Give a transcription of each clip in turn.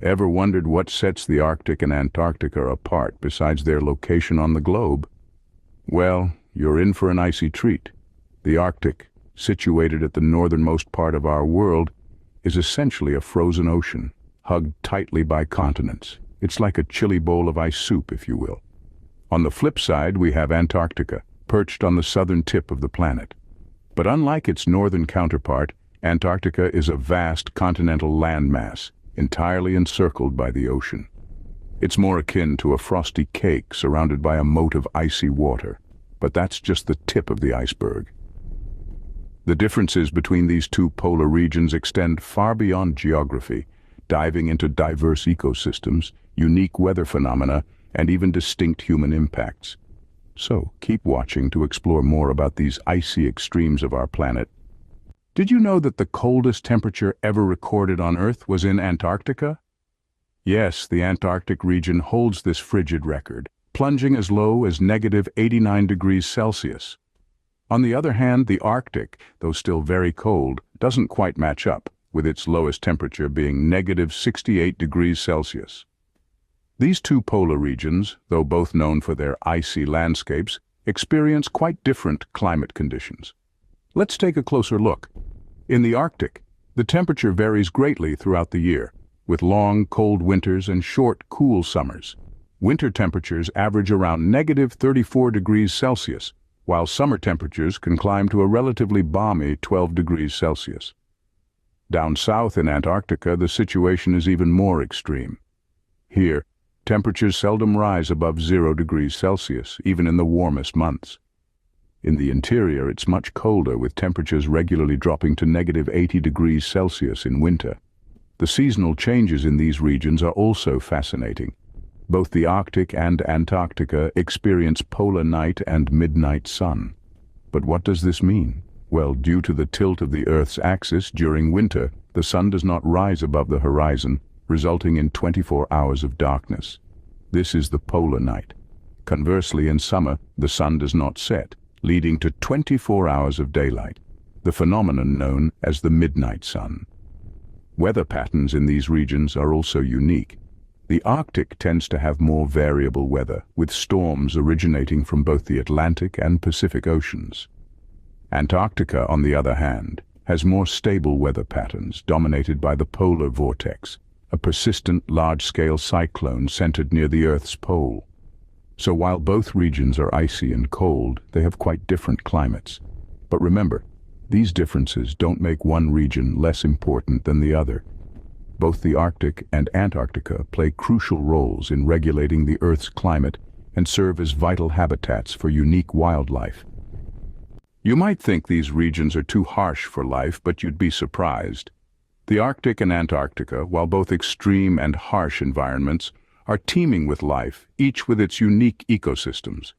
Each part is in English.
Ever wondered what sets the Arctic and Antarctica apart besides their location on the globe? Well, you're in for an icy treat. The Arctic, situated at the northernmost part of our world, is essentially a frozen ocean, hugged tightly by continents. It's like a chilly bowl of ice soup, if you will. On the flip side, we have Antarctica, perched on the southern tip of the planet. But unlike its northern counterpart, Antarctica is a vast continental landmass, entirely encircled by the ocean. It's more akin to a frosty cake surrounded by a moat of icy water, but that's just the tip of the iceberg. The differences between these two polar regions extend far beyond geography, diving into diverse ecosystems, unique weather phenomena, and even distinct human impacts. So, keep watching to explore more about these icy extremes of our planet. Did you know that the coldest temperature ever recorded on Earth was in Antarctica? Yes, the Antarctic region holds this frigid record, plunging as low as -89 degrees Celsius. On the other hand, the Arctic, though still very cold, doesn't quite match up, with its lowest temperature being -68 degrees Celsius. These two polar regions, though both known for their icy landscapes, experience quite different climate conditions. Let's take a closer look. In the Arctic, the temperature varies greatly throughout the year, with long, cold winters and short, cool summers. Winter temperatures average around -34 degrees Celsius, while summer temperatures can climb to a relatively balmy 12 degrees Celsius. Down south in Antarctica, the situation is even more extreme. Here, temperatures seldom rise above 0 degrees Celsius, even in the warmest months. In the interior, it's much colder, with temperatures regularly dropping to -80 degrees Celsius in winter. The seasonal changes in these regions are also fascinating. Both the Arctic and Antarctica experience polar night and midnight sun. But what does this mean? Well, due to the tilt of the Earth's axis during winter, the sun does not rise above the horizon, resulting in 24 hours of darkness. This is the polar night. Conversely, in summer, the sun does not set, leading to 24 hours of daylight, the phenomenon known as the midnight sun. Weather patterns in these regions are also unique. The Arctic tends to have more variable weather, with storms originating from both the Atlantic and Pacific Oceans. Antarctica, on the other hand, has more stable weather patterns dominated by the polar vortex, a persistent large-scale cyclone centered near the Earth's pole. So while both regions are icy and cold, they have quite different climates. But remember, these differences don't make one region less important than the other. Both the Arctic and Antarctica play crucial roles in regulating the Earth's climate and serve as vital habitats for unique wildlife. You might think these regions are too harsh for life, but you'd be surprised. The Arctic and Antarctica, while both extreme and harsh environments, are teeming with life, each with its unique ecosystems.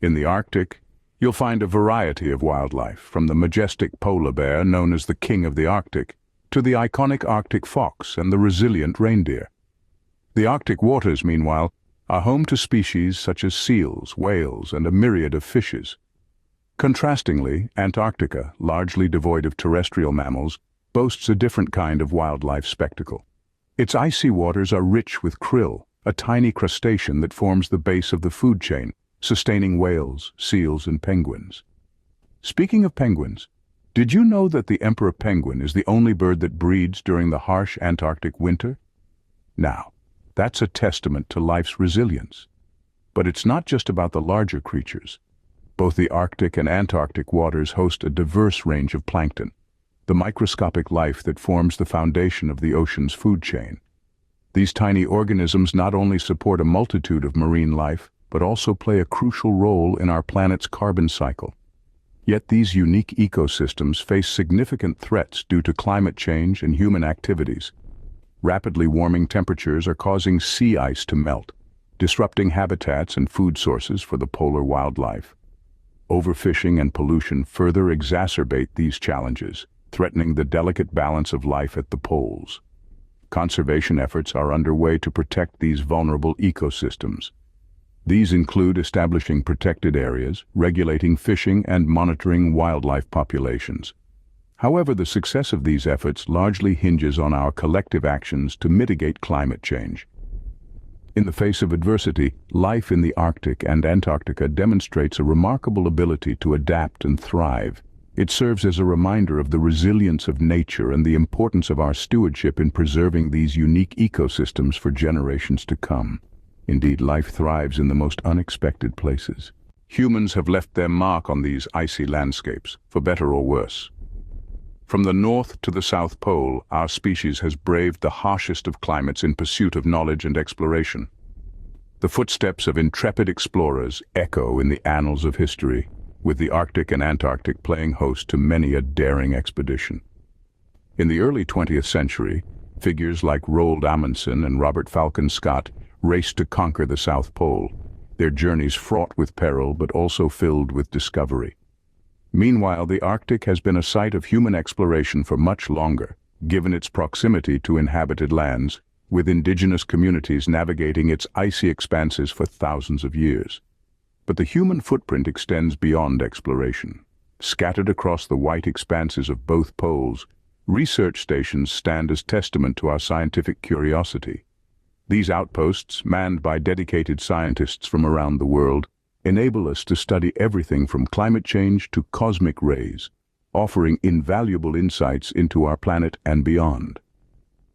In the Arctic, you'll find a variety of wildlife, from the majestic polar bear known as the king of the Arctic, to the iconic Arctic fox and the resilient reindeer. The Arctic waters, meanwhile, are home to species such as seals, whales, and a myriad of fishes. Contrastingly, Antarctica, largely devoid of terrestrial mammals, boasts a different kind of wildlife spectacle. Its icy waters are rich with krill, a tiny crustacean that forms the base of the food chain, sustaining whales, seals, and penguins. Speaking of penguins, did you know that the emperor penguin is the only bird that breeds during the harsh Antarctic winter? Now, that's a testament to life's resilience. But it's not just about the larger creatures. Both the Arctic and Antarctic waters host a diverse range of plankton, the microscopic life that forms the foundation of the ocean's food chain. These tiny organisms not only support a multitude of marine life, but also play a crucial role in our planet's carbon cycle. Yet these unique ecosystems face significant threats due to climate change and human activities. Rapidly warming temperatures are causing sea ice to melt, disrupting habitats and food sources for the polar wildlife. Overfishing and pollution further exacerbate these challenges, threatening the delicate balance of life at the poles. Conservation efforts are underway to protect these vulnerable ecosystems. These include establishing protected areas, regulating fishing, and monitoring wildlife populations. However, the success of these efforts largely hinges on our collective actions to mitigate climate change. In the face of adversity, life in the Arctic and Antarctica demonstrates a remarkable ability to adapt and thrive. It serves as a reminder of the resilience of nature and the importance of our stewardship in preserving these unique ecosystems for generations to come. Indeed, life thrives in the most unexpected places. Humans have left their mark on these icy landscapes, for better or worse. From the North to the South Pole, our species has braved the harshest of climates in pursuit of knowledge and exploration. The footsteps of intrepid explorers echo in the annals of history, with the Arctic and Antarctic playing host to many a daring expedition. In the early 20th century, figures like Roald Amundsen and Robert Falcon Scott raced to conquer the South Pole, their journeys fraught with peril but also filled with discovery. Meanwhile, the Arctic has been a site of human exploration for much longer, given its proximity to inhabited lands, with indigenous communities navigating its icy expanses for thousands of years. But the human footprint extends beyond exploration. Scattered across the white expanses of both poles, research stations stand as testament to our scientific curiosity. These outposts, manned by dedicated scientists from around the world, enable us to study everything from climate change to cosmic rays, offering invaluable insights into our planet and beyond.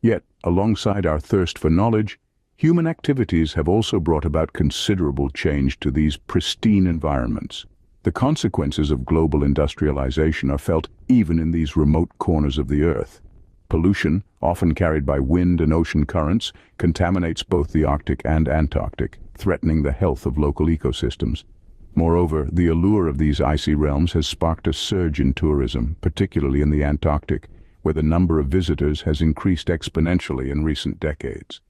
Yet, alongside our thirst for knowledge, human activities have also brought about considerable change to these pristine environments. The consequences of global industrialization are felt even in these remote corners of the Earth. Pollution, often carried by wind and ocean currents, contaminates both the Arctic and Antarctic, threatening the health of local ecosystems. Moreover, the allure of these icy realms has sparked a surge in tourism, particularly in the Antarctic, where the number of visitors has increased exponentially in recent decades.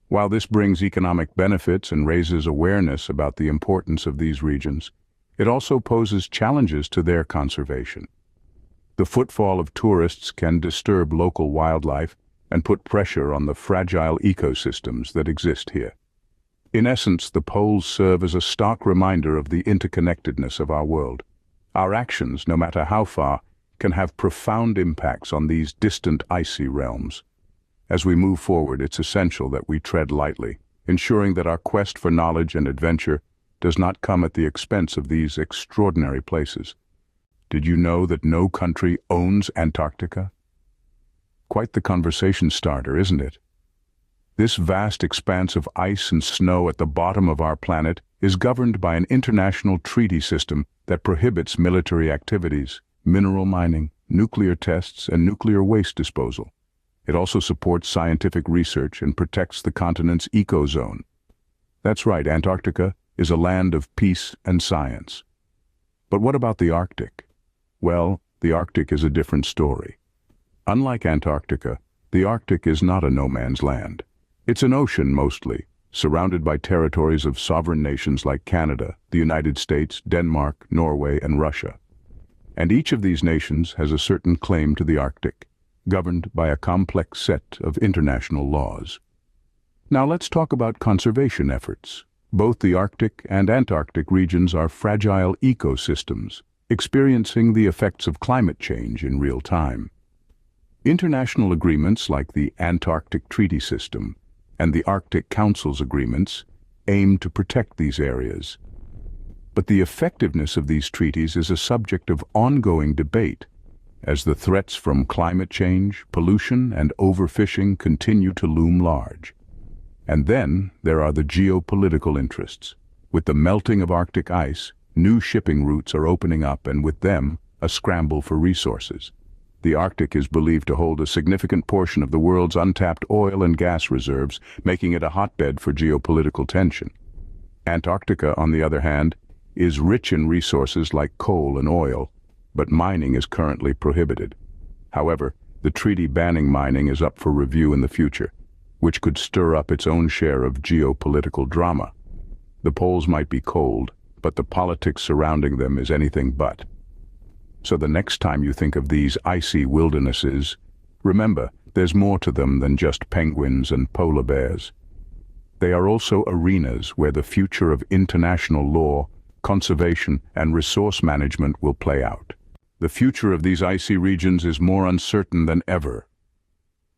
While this brings economic benefits and raises awareness about the importance of these regions, it also poses challenges to their conservation. The footfall of tourists can disturb local wildlife and put pressure on the fragile ecosystems that exist here. In essence, the poles serve as a stark reminder of the interconnectedness of our world. Our actions, no matter how far, can have profound impacts on these distant icy realms. As we move forward, it's essential that we tread lightly, ensuring that our quest for knowledge and adventure does not come at the expense of these extraordinary places. Did you know that no country owns Antarctica? Quite the conversation starter, isn't it? This vast expanse of ice and snow at the bottom of our planet is governed by an international treaty system that prohibits military activities, mineral mining, nuclear tests, and nuclear waste disposal. It also supports scientific research and protects the continent's ecozone. That's right, Antarctica is a land of peace and science. But what about the Arctic? Well, the Arctic is a different story. Unlike Antarctica, the Arctic is not a no-man's land. It's an ocean mostly, surrounded by territories of sovereign nations like Canada, the United States, Denmark, Norway, and Russia. And each of these nations has a certain claim to the Arctic, governed by a complex set of international laws. Now let's talk about conservation efforts. Both the Arctic and Antarctic regions are fragile ecosystems, experiencing the effects of climate change in real time. International agreements like the Antarctic Treaty System and the Arctic Council's agreements aim to protect these areas. But the effectiveness of these treaties is a subject of ongoing debate, as the threats from climate change, pollution, and overfishing continue to loom large. And then there are the geopolitical interests. With the melting of Arctic ice, new shipping routes are opening up, and with them, a scramble for resources. The Arctic is believed to hold a significant portion of the world's untapped oil and gas reserves, making it a hotbed for geopolitical tension. Antarctica, on the other hand, is rich in resources like coal and oil, but mining is currently prohibited. However, the treaty banning mining is up for review in the future, which could stir up its own share of geopolitical drama. The poles might be cold, but the politics surrounding them is anything but. So the next time you think of these icy wildernesses, remember, there's more to them than just penguins and polar bears. They are also arenas where the future of international law, conservation, and resource management will play out. The future of these icy regions is more uncertain than ever.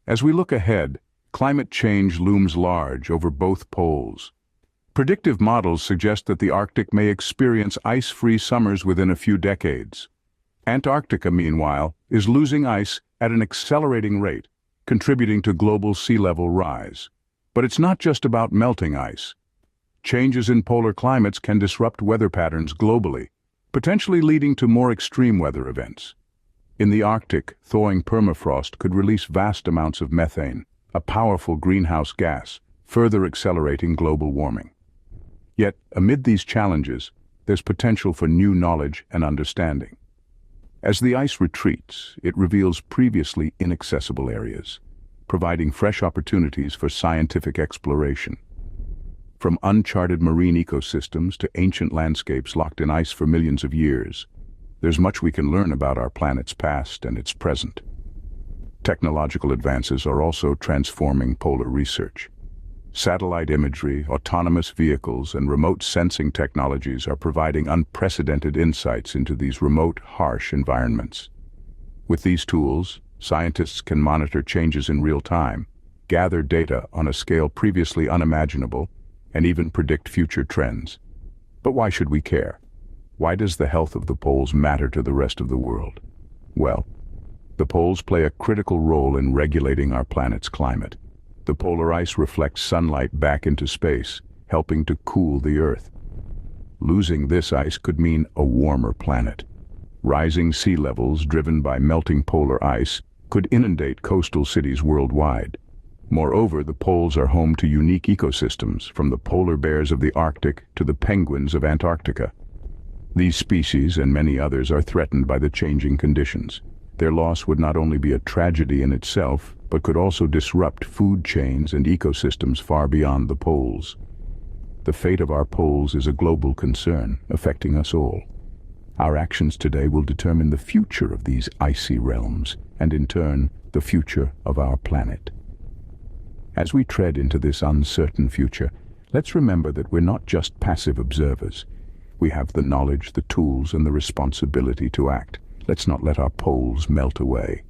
As we look ahead, climate change looms large over both poles. Predictive models suggest that the Arctic may experience ice-free summers within a few decades. Antarctica, meanwhile, is losing ice at an accelerating rate, contributing to global sea level rise. But it's not just about melting ice. Changes in polar climates can disrupt weather patterns globally, potentially leading to more extreme weather events. In the Arctic, thawing permafrost could release vast amounts of methane, a powerful greenhouse gas, further accelerating global warming. Yet, amid these challenges, there's potential for new knowledge and understanding. As the ice retreats, it reveals previously inaccessible areas, providing fresh opportunities for scientific exploration. From uncharted marine ecosystems to ancient landscapes locked in ice for millions of years, there's much we can learn about our planet's past and its present. Technological advances are also transforming polar research. Satellite imagery, autonomous vehicles, and remote sensing technologies are providing unprecedented insights into these remote, harsh environments. With these tools, scientists can monitor changes in real time, gather data on a scale previously unimaginable, and even predict future trends. But why should we care? Why does the health of the poles matter to the rest of the world? Well, the poles play a critical role in regulating our planet's climate. The polar ice reflects sunlight back into space, helping to cool the Earth. Losing this ice could mean a warmer planet. Rising sea levels driven by melting polar ice could inundate coastal cities worldwide. Moreover, the poles are home to unique ecosystems, from the polar bears of the Arctic to the penguins of Antarctica. These species and many others are threatened by the changing conditions. Their loss would not only be a tragedy in itself, but could also disrupt food chains and ecosystems far beyond the poles. The fate of our poles is a global concern, affecting us all. Our actions today will determine the future of these icy realms, and in turn, the future of our planet. As we tread into this uncertain future, let's remember that we're not just passive observers. We have the knowledge, the tools, and the responsibility to act. Let's not let our poles melt away.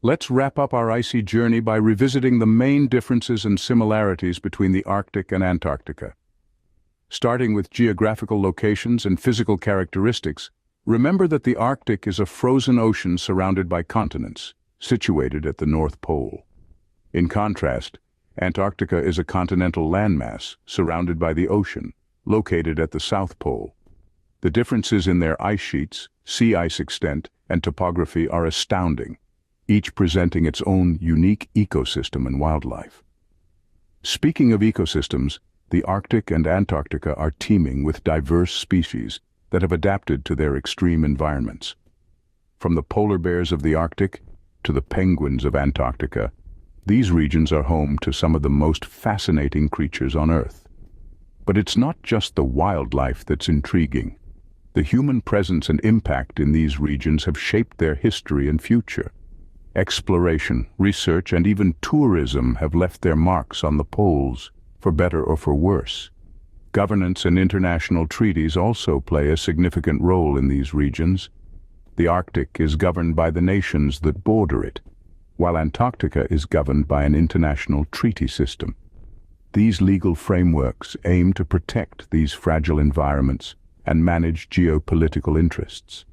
Let's wrap up our icy journey by revisiting the main differences and similarities between the Arctic and Antarctica. Starting with geographical locations and physical characteristics, remember that the Arctic is a frozen ocean surrounded by continents, situated at the North Pole. In contrast, Antarctica is a continental landmass surrounded by the ocean, located at the South Pole. The differences in their ice sheets, sea ice extent, and topography are astounding, each presenting its own unique ecosystem and wildlife. Speaking of ecosystems, the Arctic and Antarctica are teeming with diverse species that have adapted to their extreme environments. From the polar bears of the Arctic to the penguins of Antarctica, these regions are home to some of the most fascinating creatures on Earth. But it's not just the wildlife that's intriguing. The human presence and impact in these regions have shaped their history and future. Exploration, research, and even tourism have left their marks on the poles, for better or for worse. Governance and international treaties also play a significant role in these regions. The Arctic is governed by the nations that border it, while Antarctica is governed by an international treaty system. These legal frameworks aim to protect these fragile environments and manage geopolitical interests.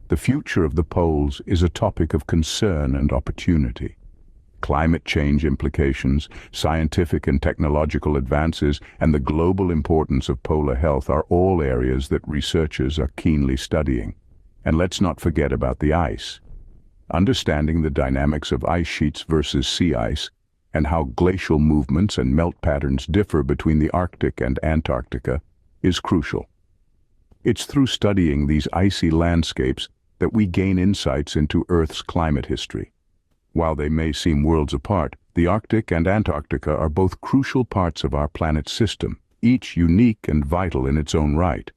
The future of the poles is a topic of concern and opportunity. Climate change implications, scientific and technological advances, and the global importance of polar health are all areas that researchers are keenly studying. And let's not forget about the ice. Understanding the dynamics of ice sheets versus sea ice, and how glacial movements and melt patterns differ between the Arctic and Antarctica, is crucial. It's through studying these icy landscapes that we gain insights into Earth's climate history. While they may seem worlds apart, the Arctic and Antarctica are both crucial parts of our planet's system, each unique and vital in its own right.